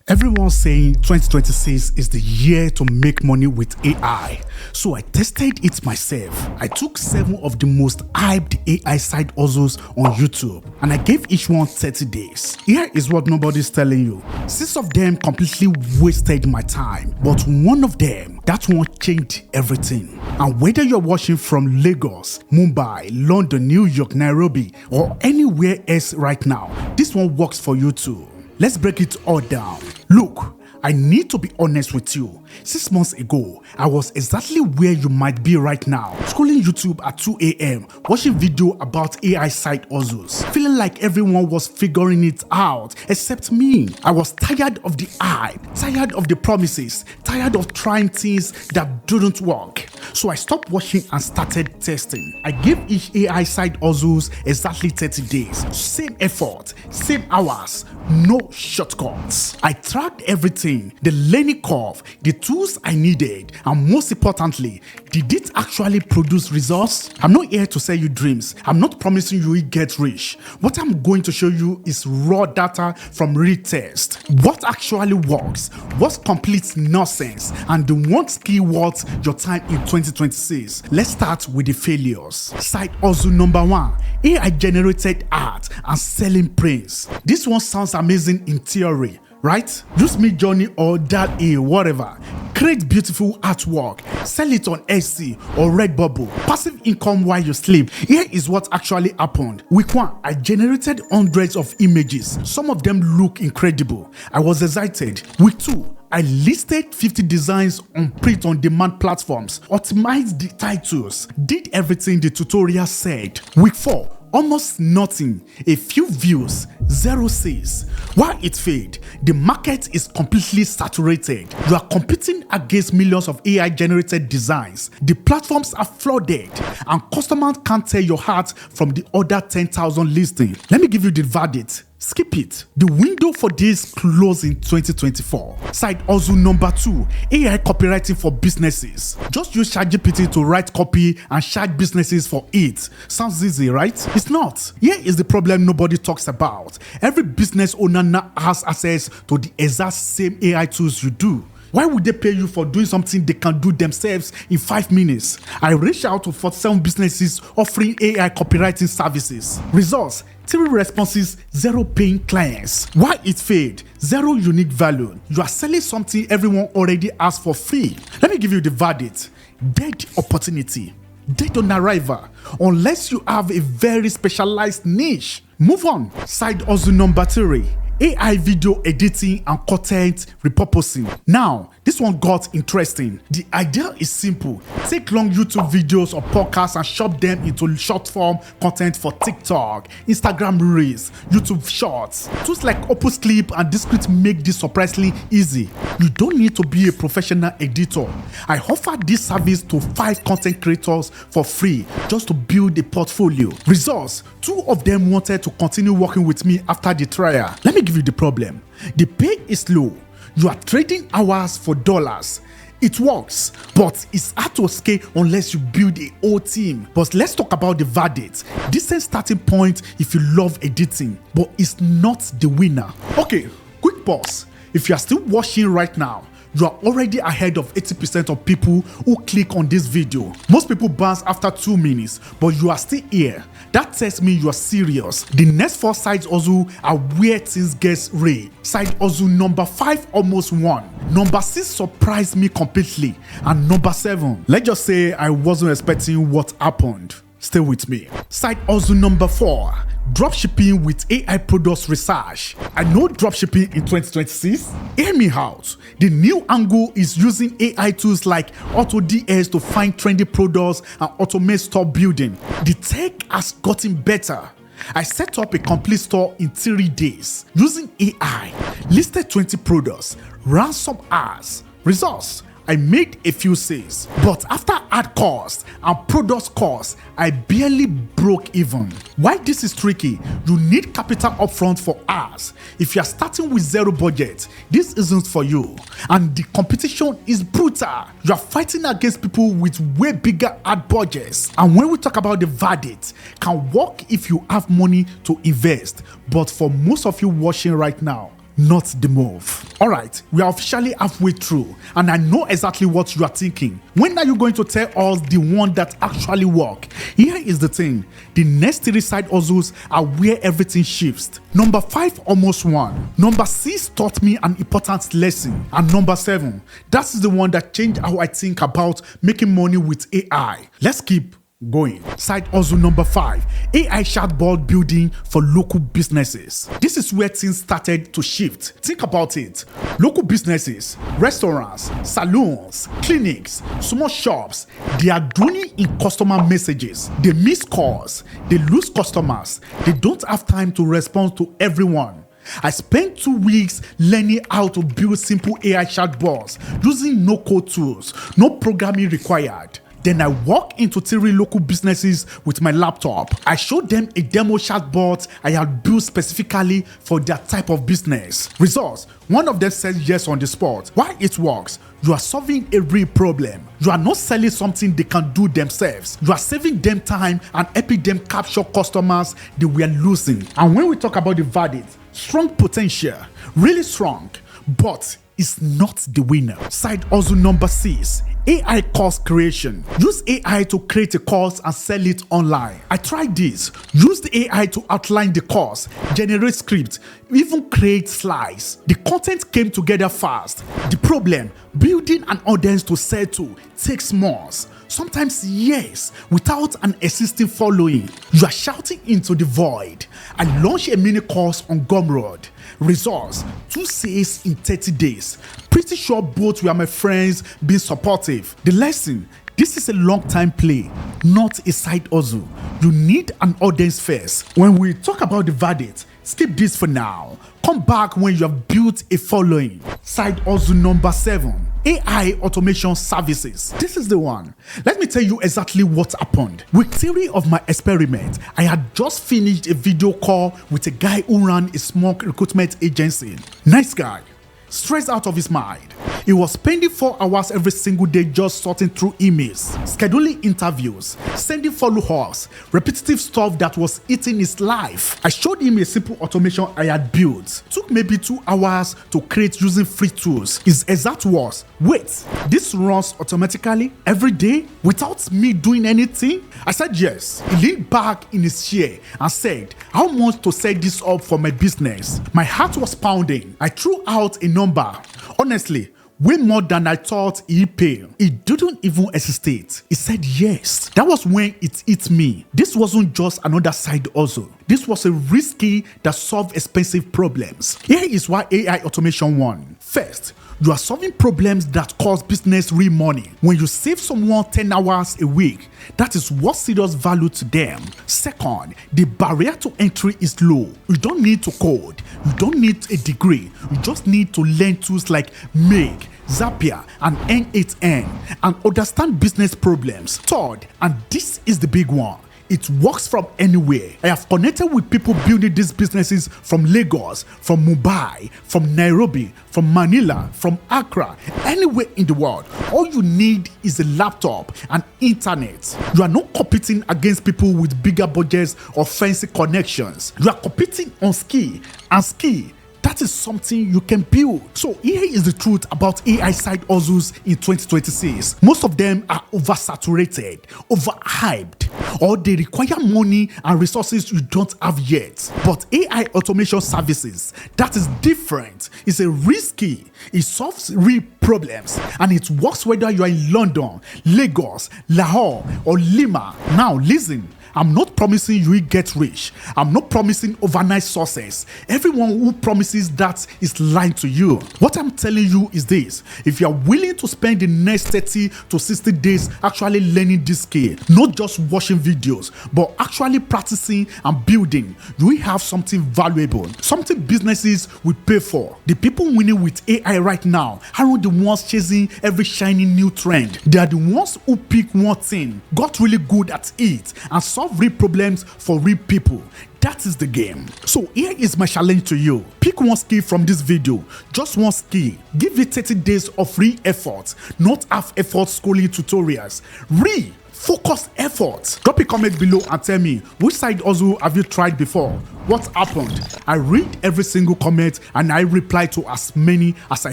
Everyone's saying 2026 is the year to make money with AI. So I tested it myself. I took 7 of the most hyped AI side hustles on YouTube and I gave each one 30 days. Here is what nobody's telling you. 6 of them completely wasted my time, but one of them, that one changed everything. And whether you're watching from Lagos, Mumbai, London, New York, Nairobi, or anywhere else right now, this one works for you too. Let's break it all down. Look, I need to be honest with you. 6 months ago, I was exactly where you might be right now, scrolling YouTube at 2 a.m., watching video about AI side hustles, feeling like everyone was figuring it out except me. I was tired of the hype, tired of the promises, tired of trying things that didn't work. So I stopped watching and started testing. I gave each AI side hustles exactly 30 days. Same effort, same hours, no shortcuts. I tracked everything, the learning curve, the tools I needed, and most importantly, did it actually produce results? I'm not here to sell you dreams. I'm not promising you will get rich. What I'm going to show you is raw data from real tests. What actually works, what complete nonsense, and the one skill worth your time in 2026. Let's start with the failures. Side hustle number 1, AI generated art and selling prints. This one sounds amazing in theory, right? Use Midjourney or DALL-E, whatever. Create beautiful artwork, sell it on Etsy or Redbubble. Passive income while you sleep. Here is what actually happened. Week 1, I generated hundreds of images. Some of them look incredible. I was excited. Week 2, I listed 50 designs on print-on-demand platforms, optimized the titles, did everything the tutorial said. Week 4, almost nothing, a few views, 0 sales. Why it failed? The market is completely saturated. You are competing against millions of AI generated designs. The platforms are flooded and customers can't tell your heart from the other 10,000 listings. Let me give you the verdict. Skip it. The window for this closed in 2024. Side hustle number 2, AI copywriting for businesses. Just use ChatGPT to write copy and charge businesses for it. Sounds easy, right? It's not. Here is the problem nobody talks about. Every business owner now has access to the exact same AI tools you do. Why would they pay you for doing something they can do themselves in 5 minutes? I reached out to 47 businesses offering AI copywriting services. Results: 3 responses, 0 paying clients. Why it failed? 0 unique value. You are selling something everyone already asked for free. Let me give you the verdict. Dead opportunity. Dead on arrival. Unless you have a very specialized niche. Move on. Side hustle number 3. AI video editing and content repurposing. Now, this one got interesting. The idea is simple. Take long YouTube videos or podcasts and chop them into short form content for TikTok, Instagram Reels, YouTube Shorts. Tools like Opus Clip and Discrete make this surprisingly easy. You don't need to be a professional editor. I offer this service to 5 content creators for free just to build a portfolio. Results: 2 of them wanted to continue working with me after the trial. Let me give you the problem. The pay is low. You are trading hours for dollars. It works, but it's hard to scale unless you build a whole team. But let's talk about the verdict. Decent starting point if you love editing, but it's not the winner. Okay, quick pause. If you are still watching right now, you are already ahead of 80% of people who click on this video. Most people bounce after 2 minutes, but you are still here. That tells me you are serious. The next 4 side hustle are where things get real. Side hustle number 5 almost won. Number 6 surprised me completely. And number 7, let's just say I wasn't expecting what happened. Stay with me. Side hustle number 4. Dropshipping with AI products research. I know dropshipping in 2026. Hear me out. The new angle is using AI tools like AutoDS to find trendy products and automate store building. The tech has gotten better. I set up a complete store in 3 days using AI. Listed 20 products, ran some ads. Results: I made a few sales, but after ad cost and product cost, I barely broke even. Why this is tricky? You need capital upfront for ads. If you are starting with 0 budget, this isn't for you. And the competition is brutal. You are fighting against people with way bigger ad budgets. And when we talk about the verdict, can work if you have money to invest. But for most of you watching right now, not the move. All right, we are officially halfway through, and I know exactly what you are thinking. When are you going to tell us the one that actually work? Here is the thing. The next 3 side hustles are where everything shifts. Number 5 almost won. Number 6 taught me an important lesson. And number 7, that is the one that changed how I think about making money with AI. Let's keep going. Side hustle number 5, AI chatbot building for local businesses. This is where things started to shift. Think about it. Local businesses, restaurants, salons, clinics, small shops, they are drowning in customer messages. They miss calls, they lose customers, they don't have time to respond to everyone. I spent 2 weeks learning how to build simple AI chatbots using no-code tools, no programming required. Then I walked into 3 local businesses with my laptop. I showed them a demo chatbot I had built specifically for their type of business. Results: one of them said yes on the spot. Why it works? You are solving a real problem. You are not selling something they can do themselves. You are saving them time and helping them capture customers they were losing. And when we talk about the verdict, strong potential, really strong, but it's not the winner. Side hustle number 6, AI course creation. Use AI to create a course and sell it online. I tried this. Use the AI to outline the course, generate scripts, even create slides. The content came together fast. The problem, building an audience to sell to takes months, sometimes years, without an existing following. You are shouting into the void. I launched a mini course on Gumroad. Results: 2 sales in 30 days. Pretty sure both were my friends being supportive. The lesson: this is a long-time play, not a side hustle. You need an audience first. When we talk about the verdict, skip this for now. Come back when you have built a following. Side hustle number 7, AI automation services. This is the one. Let me tell you exactly what happened. Week 3 of my experiment, I had just finished a video call with a guy who ran a small recruitment agency. Nice guy, stressed out of his mind. He was spending 4 hours every single day just sorting through emails, scheduling interviews, sending follow-ups, repetitive stuff that was eating his life. I showed him a simple automation I had built. Took maybe 2 hours to create using free tools. His exact words: wait, this runs automatically every day without me doing anything? I said yes. He leaned back in his chair and said, how much to set this up for my business? My heart was pounding. I threw out a number. Honestly, way more than I thought he'd pay. He didn't even hesitate. He said yes. That was when it hit me. This wasn't just another side hustle. This was a risky that solved expensive problems. Here is why AI automation won. First, you are solving problems that cost business real money. When you save someone 10 hours a week, that is what serious value to them. Second, the barrier to entry is low. You don't need to code. You don't need a degree. You just need to learn tools like Make, Zapier, and N8N and understand business problems. Third, and this is the big one, it works from anywhere. I have connected with people building these businesses from Lagos, from Mumbai, from Nairobi, from Manila, from Accra, anywhere in the world. All you need is a laptop and internet. You are not competing against people with bigger budgets or fancy connections. You are competing on skill, and skill, that is something you can build. So here is the truth about AI side hustles in 2026. Most of them are oversaturated, overhyped, or they require money and resources you don't have yet. But AI automation services, that is different. It's a risky, it solves real problems, and it works whether you are in London, Lagos, Lahore, or Lima. Now listen, I'm not promising you will get rich. I'm not promising overnight success. Everyone who promises that is lying to you. What I'm telling you is this: if you are willing to spend the next 30 to 60 days actually learning this skill, not just watching videos, but actually practicing and building, you will have something valuable, something businesses will pay for. The people winning with AI right now aren't the ones chasing every shiny new trend. They are the ones who pick one thing, got really good at it, and solve real problems for real people. That is the game. So here is my challenge to you. Pick one skill from this video, just one skill. Give it 30 days of real effort, not half effort scrolling tutorials. Real focused effort. Drop a comment below and tell me, which side hustle have you tried before? What happened? I read every single comment and I reply to as many as I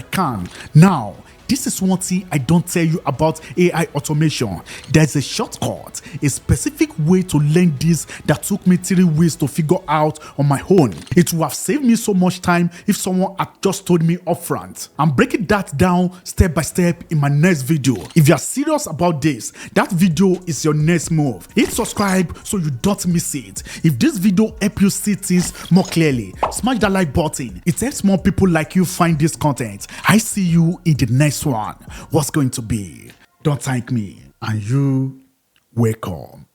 can. Now, this is one thing I don't tell you about AI automation. There's a shortcut, a specific way to learn this that took me 3 weeks to figure out on my own. It would have saved me so much time if someone had just told me upfront. I'm breaking that down step by step in my next video. If you are serious about this, that video is your next move. Hit subscribe so you don't miss it. If this video helps you see things more clearly, smash that like button. It helps more people like you find this content. I see you in the next one. What's going to be? Don't thank me, and you welcome.